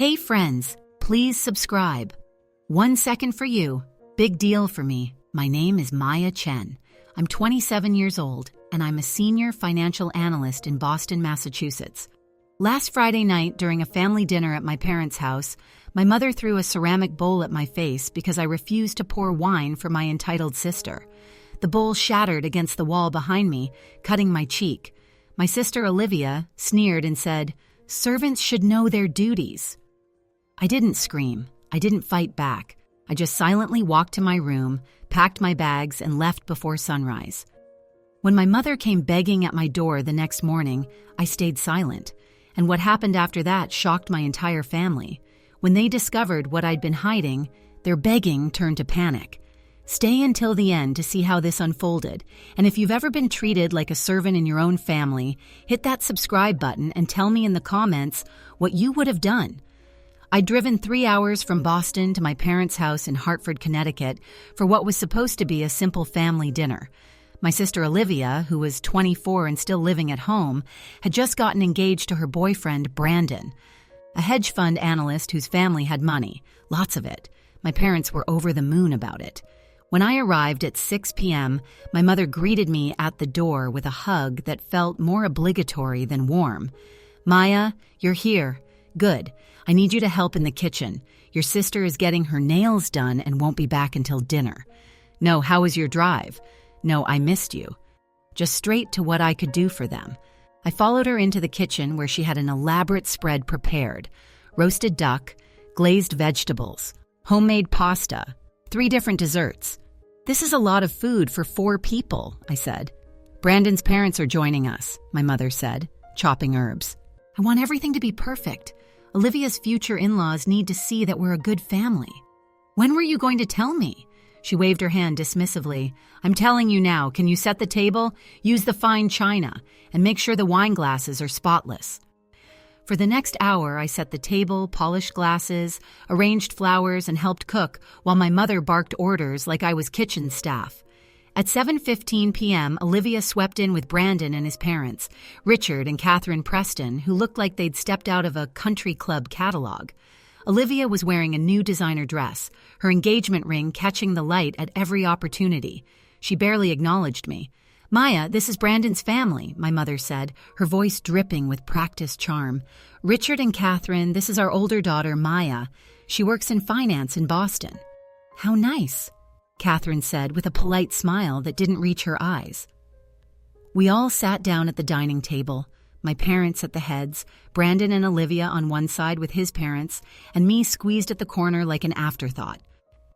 Hey friends, please subscribe. 1 second for you, big deal for me. My name is Maya Chen. I'm 27 years old, and I'm a senior financial analyst in Boston, Massachusetts. Last Friday night, during a family dinner at my parents' house, my mother threw a ceramic bowl at my face because I refused to pour wine for my entitled sister. The bowl shattered against the wall behind me, cutting my cheek. My sister Olivia sneered and said, "Servants should know their duties." I didn't scream. I didn't fight back. I just silently walked to my room, packed my bags, and left before sunrise. When my mother came begging at my door the next morning, I stayed silent. And what happened after that shocked my entire family. When they discovered what I'd been hiding, their begging turned to panic. Stay until the end to see how this unfolded. And if you've ever been treated like a servant in your own family, hit that subscribe button and tell me in the comments what you would have done. I'd driven 3 hours from Boston to my parents' house in Hartford, Connecticut, for what was supposed to be a simple family dinner. My sister Olivia, who was 24 and still living at home, had just gotten engaged to her boyfriend, Brandon, a hedge fund analyst whose family had money, lots of it. My parents were over the moon about it. When I arrived at 6 p.m., my mother greeted me at the door with a hug that felt more obligatory than warm. "Maya, you're here. Good. I need you to help in the kitchen. Your sister is getting her nails done and won't be back until dinner." "No, how was your drive?" "No, I missed you." Just straight to what I could do for them. I followed her into the kitchen where she had an elaborate spread prepared. Roasted duck, glazed vegetables, homemade pasta, 3 different desserts. "This is a lot of food for 4 people, I said. "Brandon's parents are joining us," my mother said, chopping herbs. "I want everything to be perfect. Olivia's future in-laws need to see that we're a good family." "When were you going to tell me?" She waved her hand dismissively. "I'm telling you now. Can you set the table? Use the fine china, and make sure the wine glasses are spotless." For the next hour, I set the table, polished glasses, arranged flowers, and helped cook, while my mother barked orders like I was kitchen staff. At 7:15 p.m., Olivia swept in with Brandon and his parents, Richard and Catherine Preston, who looked like they'd stepped out of a country club catalog. Olivia was wearing a new designer dress, her engagement ring catching the light at every opportunity. She barely acknowledged me. "Maya, this is Brandon's family," my mother said, her voice dripping with practiced charm. "Richard and Catherine, this is our older daughter, Maya. She works in finance in Boston." "How nice," Catherine said with a polite smile that didn't reach her eyes. We all sat down at the dining table, my parents at the heads, Brandon and Olivia on one side with his parents, and me squeezed at the corner like an afterthought.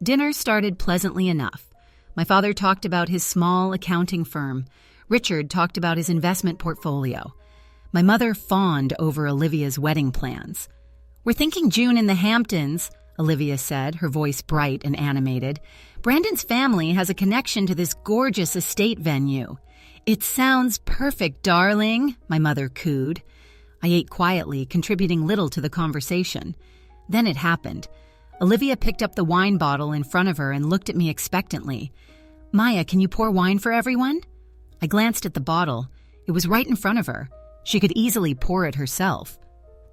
Dinner started pleasantly enough. My father talked about his small accounting firm. Richard talked about his investment portfolio. My mother fawned over Olivia's wedding plans. "We're thinking June in the Hamptons," Olivia said, her voice bright and animated. "Brandon's family has a connection to this gorgeous estate venue." "It sounds perfect, darling," my mother cooed. I ate quietly, contributing little to the conversation. Then it happened. Olivia picked up the wine bottle in front of her and looked at me expectantly. "Maya, can you pour wine for everyone?" I glanced at the bottle. It was right in front of her. She could easily pour it herself.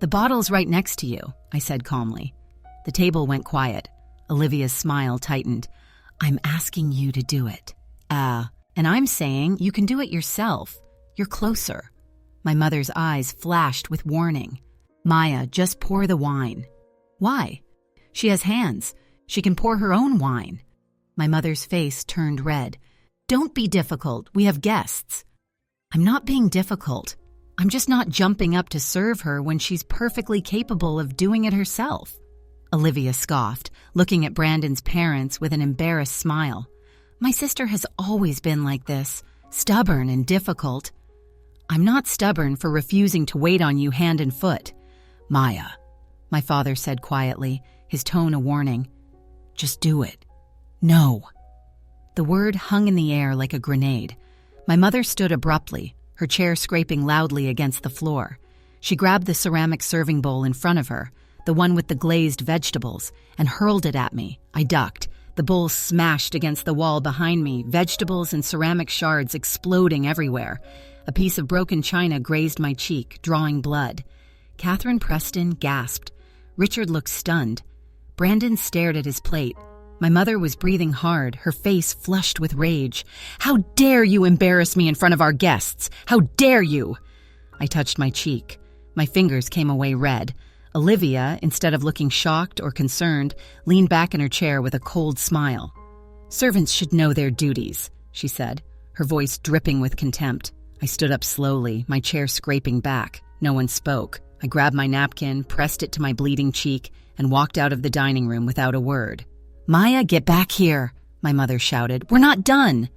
"The bottle's right next to you," I said calmly. The table went quiet. Olivia's smile tightened. "I'm asking you to do it." And I'm saying you can do it yourself. You're closer." My mother's eyes flashed with warning. "Maya, just pour the wine." "Why?" "She has hands. She can pour her own wine." My mother's face turned red. "Don't be difficult. We have guests." "I'm not being difficult. I'm just not jumping up to serve her when she's perfectly capable of doing it herself." Olivia scoffed, looking at Brandon's parents with an embarrassed smile. "My sister has always been like this, stubborn and difficult." "I'm not stubborn for refusing to wait on you hand and foot." "Maya," my father said quietly, his tone a warning. "Just do it." "No." The word hung in the air like a grenade. My mother stood abruptly, her chair scraping loudly against the floor. She grabbed the ceramic serving bowl in front of her, the one with the glazed vegetables, and hurled it at me. I ducked. The bowl smashed against the wall behind me, vegetables and ceramic shards exploding everywhere. A piece of broken china grazed my cheek, drawing blood. Catherine Preston gasped. Richard looked stunned. Brandon stared at his plate. My mother was breathing hard, her face flushed with rage. "How dare you embarrass me in front of our guests? How dare you?" I touched my cheek. My fingers came away red. Olivia, instead of looking shocked or concerned, leaned back in her chair with a cold smile. "Servants should know their duties," she said, her voice dripping with contempt. I stood up slowly, my chair scraping back. No one spoke. I grabbed my napkin, pressed it to my bleeding cheek, and walked out of the dining room without a word. "Maya, get back here," my mother shouted. "We're not done."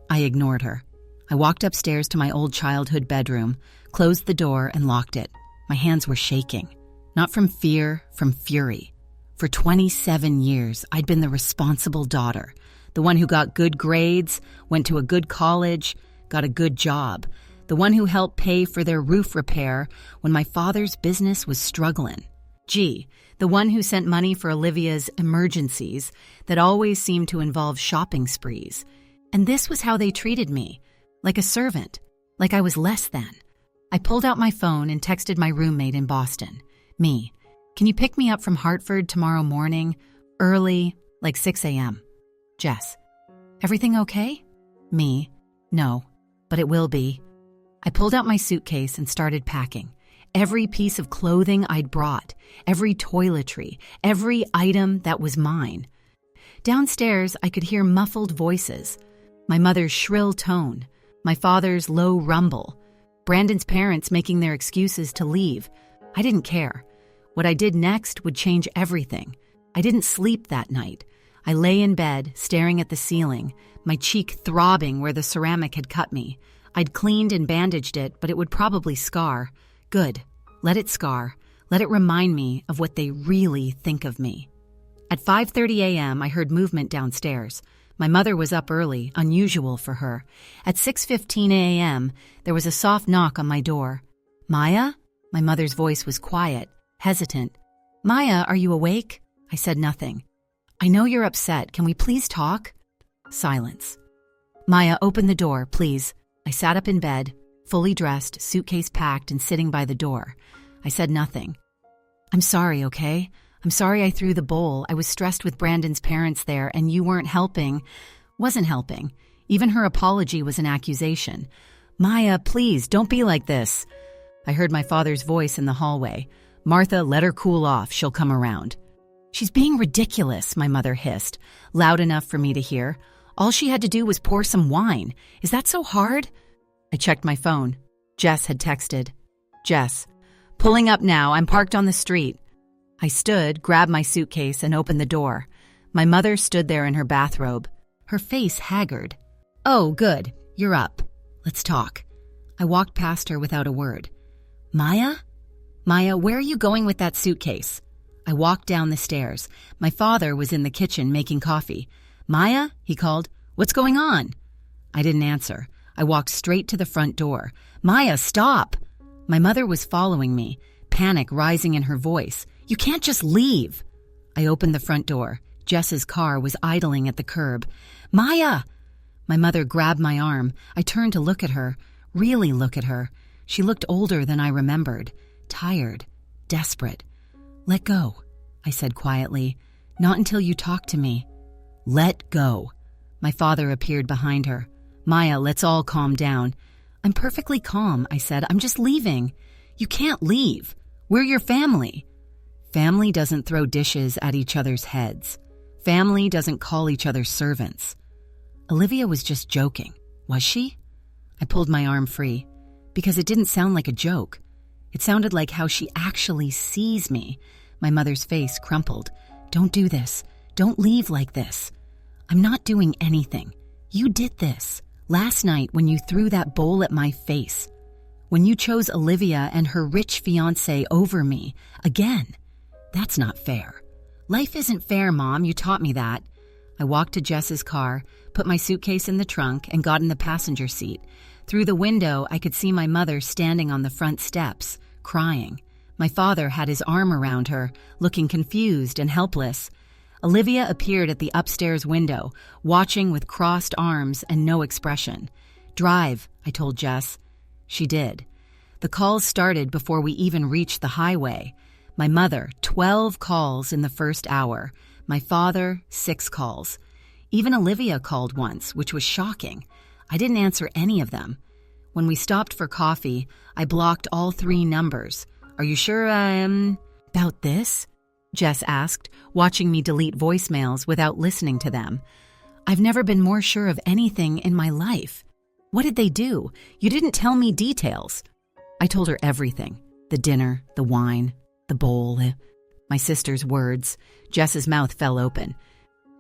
I ignored her. I walked upstairs to my old childhood bedroom, closed the door, and locked it. My hands were shaking. Not from fear, from fury. For 27 years, I'd been the responsible daughter, the one who got good grades, went to a good college, got a good job, the one who helped pay for their roof repair when my father's business was struggling. Gee, the one who sent money for Olivia's emergencies that always seemed to involve shopping sprees. And this was how they treated me, like a servant, like I was less than. I pulled out my phone and texted my roommate in Boston. "Me, can you pick me up from Hartford tomorrow morning, early, like 6 a.m.? Jess, everything okay? Me, no, but it will be." I pulled out my suitcase and started packing. Every piece of clothing I'd brought, every toiletry, every item that was mine. Downstairs, I could hear muffled voices, my mother's shrill tone, my father's low rumble, Brandon's parents making their excuses to leave. I didn't care. What I did next would change everything. I didn't sleep that night. I lay in bed, staring at the ceiling, my cheek throbbing where the ceramic had cut me. I'd cleaned and bandaged it, but it would probably scar. Good. Let it scar. Let it remind me of what they really think of me. At 5:30 a.m., I heard movement downstairs. My mother was up early, unusual for her. At 6:15 a.m., there was a soft knock on my door. "Maya?" My mother's voice was quiet, hesitant. "Maya, are you awake?" I said nothing. "I know you're upset. Can we please talk?" Silence. "Maya, open the door, please." I sat up in bed, fully dressed, suitcase packed, and sitting by the door. I said nothing. "I'm sorry, okay? I'm sorry I threw the bowl. I was stressed with Brandon's parents there, and you weren't helping." Wasn't helping. Even her apology was an accusation. "Maya, please, don't be like this." I heard my father's voice in the hallway. "Martha, let her cool off. She'll come around." "She's being ridiculous," my mother hissed, loud enough for me to hear. "All she had to do was pour some wine. Is that so hard?" I checked my phone. Jess had texted. "Jess, pulling up now. I'm parked on the street." I stood, grabbed my suitcase, and opened the door. My mother stood there in her bathrobe, her face haggard. "Oh, good. You're up. Let's talk." I walked past her without a word. "Maya? Maya, where are you going with that suitcase?" I walked down the stairs. My father was in the kitchen making coffee. "Maya?" he called. "What's going on?" I didn't answer. I walked straight to the front door. "Maya, stop!" My mother was following me, panic rising in her voice. "You can't just leave." I opened the front door. Jess's car was idling at the curb. "Maya!" My mother grabbed my arm. I turned to look at her, really look at her. She looked older than I remembered, tired, desperate. "Let go," I said quietly. "Not until you talk to me." "Let go." My father appeared behind her. "Maya, let's all calm down." "I'm perfectly calm," I said. "I'm just leaving." "You can't leave. We're your family." Family doesn't throw dishes at each other's heads. Family doesn't call each other servants. Olivia was just joking, was she? I pulled my arm free, because it didn't sound like a joke. It sounded like how she actually sees me. My mother's face crumpled. "Don't do this. Don't leave like this." "I'm not doing anything. You did this. Last night when you threw that bowl at my face. When you chose Olivia and her rich fiancé over me. Again. That's not fair. Life isn't fair, Mom. You taught me that." I walked to Jess's car, put my suitcase in the trunk, and got in the passenger seat. Through the window, I could see my mother standing on the front steps, crying. My father had his arm around her, looking confused and helpless. Olivia appeared at the upstairs window, watching with crossed arms and no expression. "Drive," I told Jess. She did. The calls started before we even reached the highway. My mother, 12 calls in the first hour. My father, 6 calls. Even Olivia called once, which was shocking. I didn't answer any of them. When we stopped for coffee, I blocked all 3 numbers. Are you sure About this? Jess asked, watching me delete voicemails without listening to them. I've never been more sure of anything in my life. What did they do? You didn't tell me details. I told her everything. The dinner, the wine, the bowl. My sister's words. Jess's mouth fell open.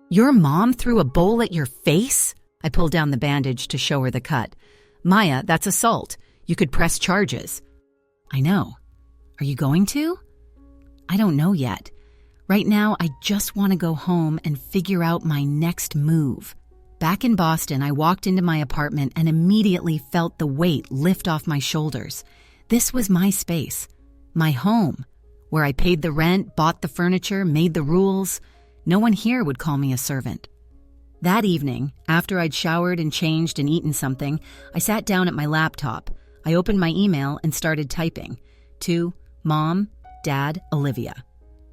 Your mom threw a bowl at your face? I pulled down the bandage to show her the cut. Maya, that's assault. You could press charges. I know. Are you going to? I don't know yet. Right now, I just want to go home and figure out my next move. Back in Boston, I walked into my apartment and immediately felt the weight lift off my shoulders. This was my space, my home, where I paid the rent, bought the furniture, made the rules. No one here would call me a servant. That evening, after I'd showered and changed and eaten something, I sat down at my laptop. I opened my email and started typing. To Mom, Dad, Olivia.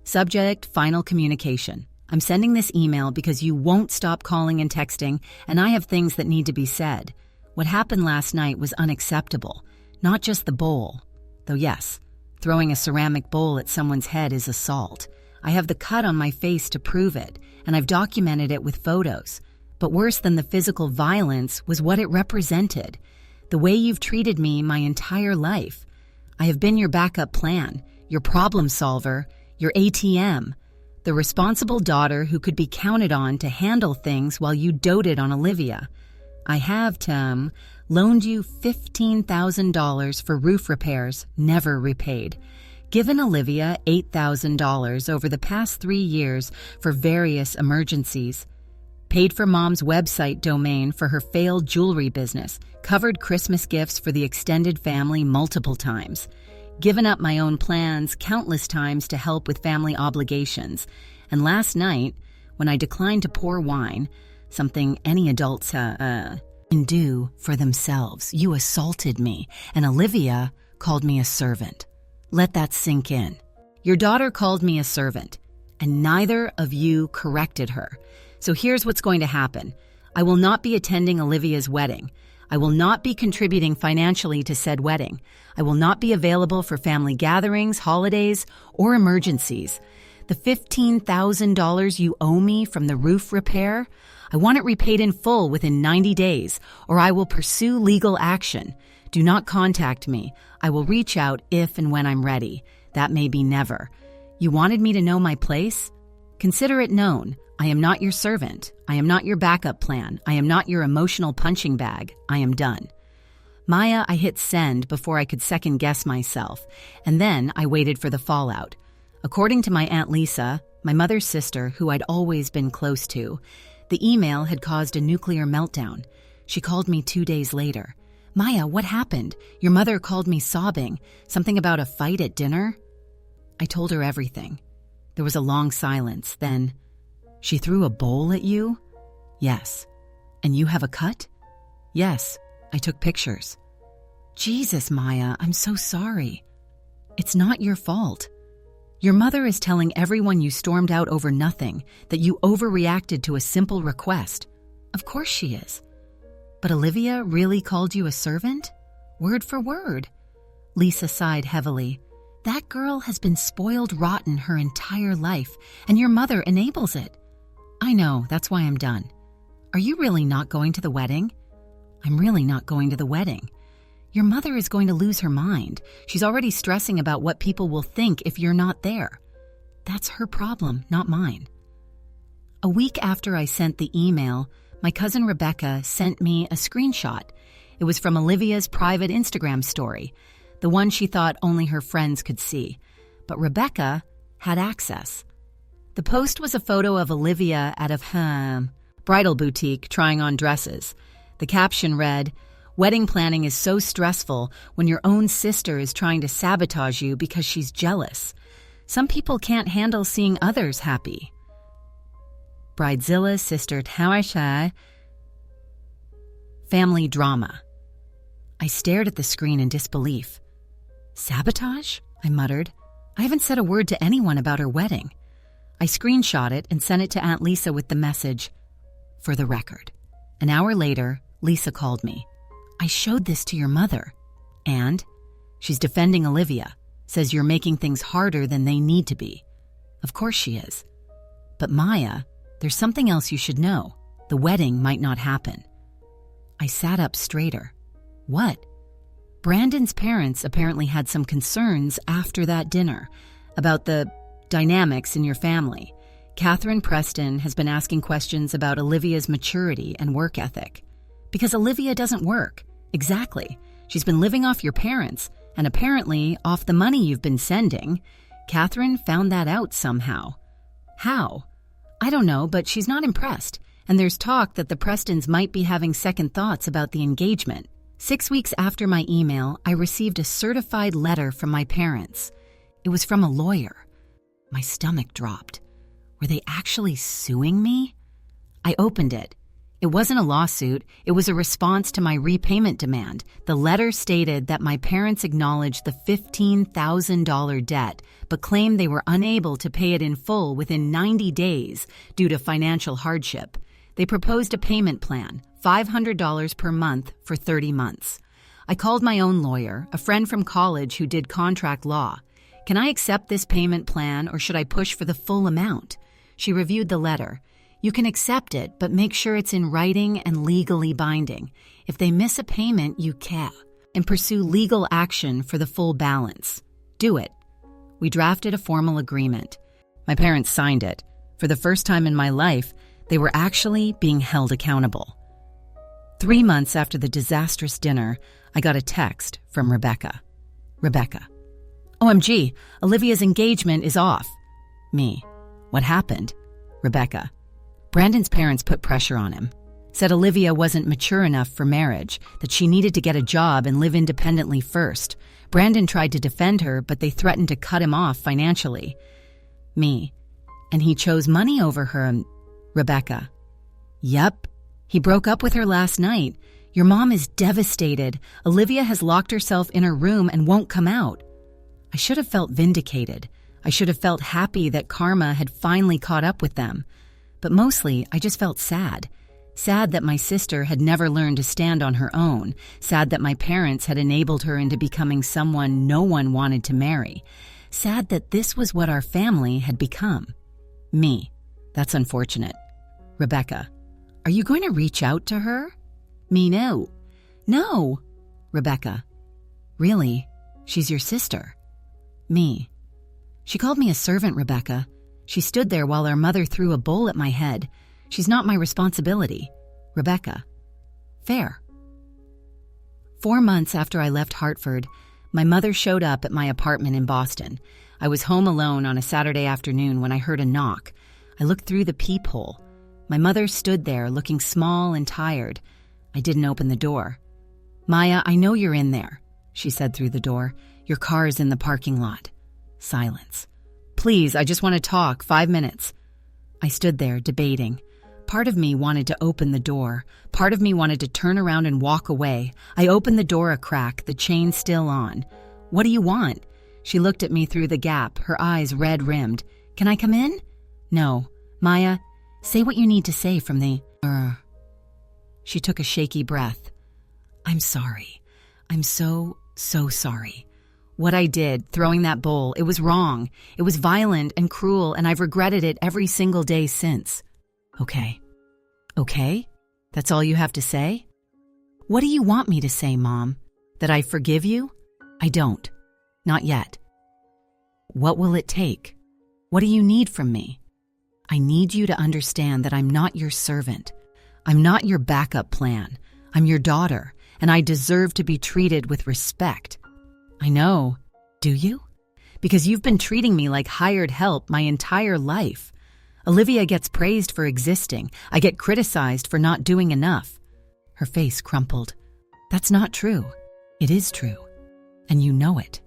Subject, final communication. I'm sending this email because you won't stop calling and texting, and I have things that need to be said. What happened last night was unacceptable. Not just the bowl. Though yes, throwing a ceramic bowl at someone's head is assault. I have the cut on my face to prove it, and I've documented it with photos. But worse than the physical violence was what it represented. The way you've treated me my entire life. I have been your backup plan, your problem solver, your ATM, the responsible daughter who could be counted on to handle things while you doted on Olivia. I have, Tim, loaned you $15,000 for roof repairs, never repaid. Given Olivia $8,000 over the past 3 years for various emergencies. Paid for Mom's website domain for her failed jewelry business. Covered Christmas gifts for the extended family multiple times. Given up my own plans countless times to help with family obligations. And last night, when I declined to pour wine, something any adults can do for themselves, you assaulted me, and Olivia called me a servant. Let that sink in. Your daughter called me a servant, and neither of you corrected her. So here's what's going to happen. I will not be attending Olivia's wedding. I will not be contributing financially to said wedding. I will not be available for family gatherings, holidays, or emergencies. The $15,000 you owe me from the roof repair, I want it repaid in full within 90 days, or I will pursue legal action. Do not contact me. I will reach out if and when I'm ready. That may be never. You wanted me to know my place? Consider it known. I am not your servant. I am not your backup plan. I am not your emotional punching bag. I am done. Maya, I hit send before I could second-guess myself, and then I waited for the fallout. According to my Aunt Lisa, my mother's sister, who I'd always been close to, the email had caused a nuclear meltdown. She called me 2 days later. Maya, what happened? Your mother called me sobbing. Something about a fight at dinner? I told her everything. There was a long silence. Then, she threw a bowl at you? Yes. And you have a cut? Yes. I took pictures. Jesus, Maya, I'm so sorry. It's not your fault. Your mother is telling everyone you stormed out over nothing, that you overreacted to a simple request. Of course she is. But Olivia really called you a servant? Word for word. Lisa sighed heavily. That girl has been spoiled rotten her entire life, and your mother enables it. I know, that's why I'm done. Are you really not going to the wedding? I'm really not going to the wedding. Your mother is going to lose her mind. She's already stressing about what people will think if you're not there. That's her problem, not mine. A week after I sent the email, my cousin Rebecca sent me a screenshot. It was from Olivia's private Instagram story, the one she thought only her friends could see. But Rebecca had access. The post was a photo of Olivia at a bridal boutique trying on dresses. The caption read, "Wedding planning is so stressful when your own sister is trying to sabotage you because she's jealous. Some people can't handle seeing others happy." Bridezilla sister Tawisha. Family drama. I stared at the screen in disbelief. Sabotage? I muttered. I haven't said a word to anyone about her wedding. I screenshot it and sent it to Aunt Lisa with the message, "For the record." An hour later, Lisa called me. "I showed this to your mother." And she's defending Olivia, says you're making things harder than they need to be. Of course she is. But Maya, there's something else you should know. The wedding might not happen. I sat up straighter. What? Brandon's parents apparently had some concerns after that dinner about the dynamics in your family. Catherine Preston has been asking questions about Olivia's maturity and work ethic. Because Olivia doesn't work. Exactly. She's been living off your parents, and apparently off the money you've been sending. Catherine found that out somehow. How? I don't know, but she's not impressed. And there's talk that the Prestons might be having second thoughts about the engagement. 6 weeks after my email, I received a certified letter from my parents. It was from a lawyer. My stomach dropped. Were they actually suing me? I opened it. It wasn't a lawsuit. It was a response to my repayment demand. The letter stated that my parents acknowledged the $15,000 debt, but claimed they were unable to pay it in full within 90 days due to financial hardship. They proposed a payment plan, $500 per month for 30 months. I called my own lawyer, a friend from college who did contract law. Can I accept this payment plan or should I push for the full amount? She reviewed the letter. You can accept it, but make sure it's in writing and legally binding. If they miss a payment, you can. And pursue legal action for the full balance. Do it. We drafted a formal agreement. My parents signed it. For the first time in my life, they were actually being held accountable. 3 months after the disastrous dinner, I got a text from Rebecca. Rebecca. OMG, Olivia's engagement is off. Me. What happened? Rebecca. Brandon's parents put pressure on him. Said Olivia wasn't mature enough for marriage, that she needed to get a job and live independently first. Brandon tried to defend her, but they threatened to cut him off financially. Me. And he chose money over her. Rebecca. Yep. He broke up with her last night. Your mom is devastated. Olivia has locked herself in her room and won't come out. I should have felt vindicated. I should have felt happy that karma had finally caught up with them. But mostly, I just felt sad. Sad that my sister had never learned to stand on her own. Sad that my parents had enabled her into becoming someone no one wanted to marry. Sad that this was what our family had become. Me. That's unfortunate. Rebecca. Are you going to reach out to her? Me, no. No. Rebecca. Really? She's your sister. Me. She called me a servant, Rebecca. She stood there while our mother threw a bowl at my head. She's not my responsibility. Rebecca. Fair. 4 months after I left Hartford, my mother showed up at my apartment in Boston. I was home alone on a Saturday afternoon when I heard a knock. I looked through the peephole. My mother stood there looking small and tired. I didn't open the door. Maya, I know you're in there, she said through the door. Your car is in the parking lot. Silence. Please, I just want to talk. 5 minutes. I stood there, debating. Part of me wanted to open the door. Part of me wanted to turn around and walk away. I opened the door a crack, the chain still on. What do you want? She looked at me through the gap, her eyes red-rimmed. Can I come in? No. Maya, say what you need to say from the... She took a shaky breath. I'm sorry. I'm so sorry. What I did, throwing that bowl, it was wrong. It was violent and cruel, and I've regretted it every single day since. Okay. Okay? That's all you have to say? What do you want me to say, Mom? That I forgive you? I don't. Not yet. What will it take? What do you need from me? I need you to understand that I'm not your servant. I'm not your backup plan. I'm your daughter, and I deserve to be treated with respect. I know. Do you? Because you've been treating me like hired help my entire life. Olivia gets praised for existing. I get criticized for not doing enough. Her face crumpled. That's not true. It is true. And you know it.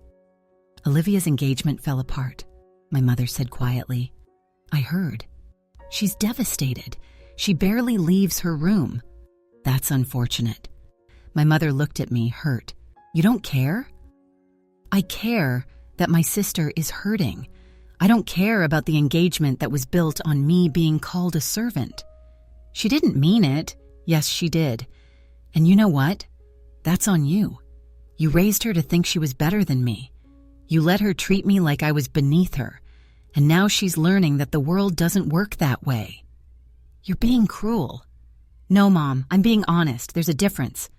Olivia's engagement fell apart, my mother said quietly. I heard. She's devastated. She barely leaves her room. That's unfortunate. My mother looked at me, hurt. You don't care? I care that my sister is hurting. I don't care about the engagement that was built on me being called a servant. She didn't mean it. Yes, she did. And you know what? That's on you. You raised her to think she was better than me. You let her treat me like I was beneath her. And now she's learning that the world doesn't work that way. You're being cruel. No, Mom, I'm being honest. There's a difference.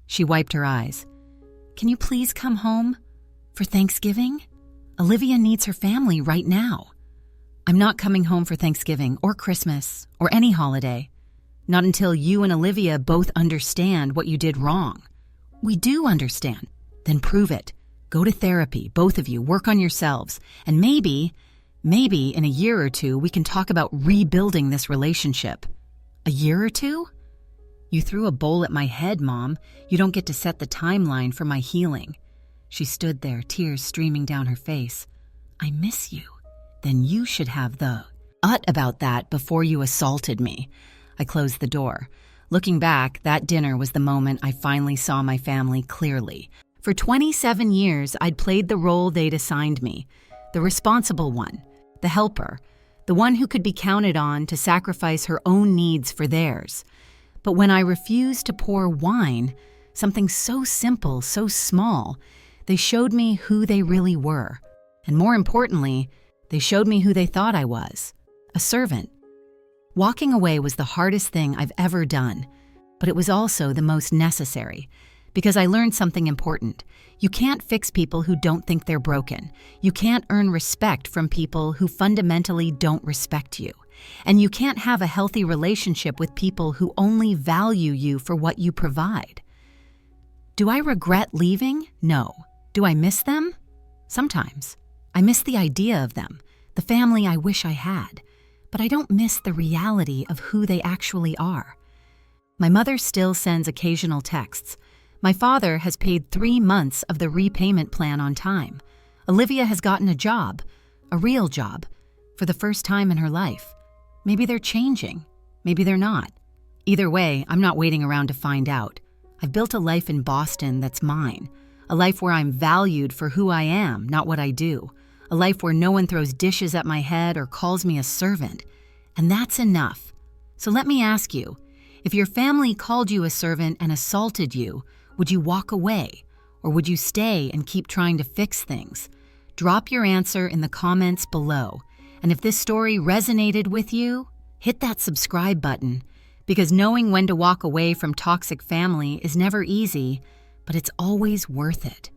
She wiped her eyes. Can you please come home? For Thanksgiving? Olivia needs her family right now. I'm not coming home for Thanksgiving or Christmas or any holiday. Not until you and Olivia both understand what you did wrong. We do understand. Then prove it. Go to therapy, both of you, work on yourselves. And maybe in a year or two, we can talk about rebuilding this relationship. A year or two? You threw a bowl at my head, Mom. You don't get to set the timeline for my healing. She stood there, tears streaming down her face. I miss you. Then you should have the ut about that before you assaulted me. I closed the door. Looking back, that dinner was the moment I finally saw my family clearly. For 27 years, I'd played the role they'd assigned me. The responsible one, the helper, the one who could be counted on to sacrifice her own needs for theirs. But when I refused to pour wine, something so simple, so small, they showed me who they really were. And more importantly, they showed me who they thought I was, a servant. Walking away was the hardest thing I've ever done, but it was also the most necessary, because I learned something important. You can't fix people who don't think they're broken. You can't earn respect from people who fundamentally don't respect you. And you can't have a healthy relationship with people who only value you for what you provide. Do I regret leaving? No. Do I miss them? Sometimes. I miss the idea of them, the family I wish I had. But I don't miss the reality of who they actually are. My mother still sends occasional texts. My father has paid 3 months of the repayment plan on time. Olivia has gotten a job, a real job, for the first time in her life. Maybe they're changing. Maybe they're not. Either way, I'm not waiting around to find out. I've built a life in Boston that's mine. A life where I'm valued for who I am, not what I do. A life where no one throws dishes at my head or calls me a servant. And that's enough. So let me ask you, if your family called you a servant and assaulted you, would you walk away? Or would you stay and keep trying to fix things? Drop your answer in the comments below. And if this story resonated with you, hit that subscribe button. Because knowing when to walk away from toxic family is never easy, but it's always worth it.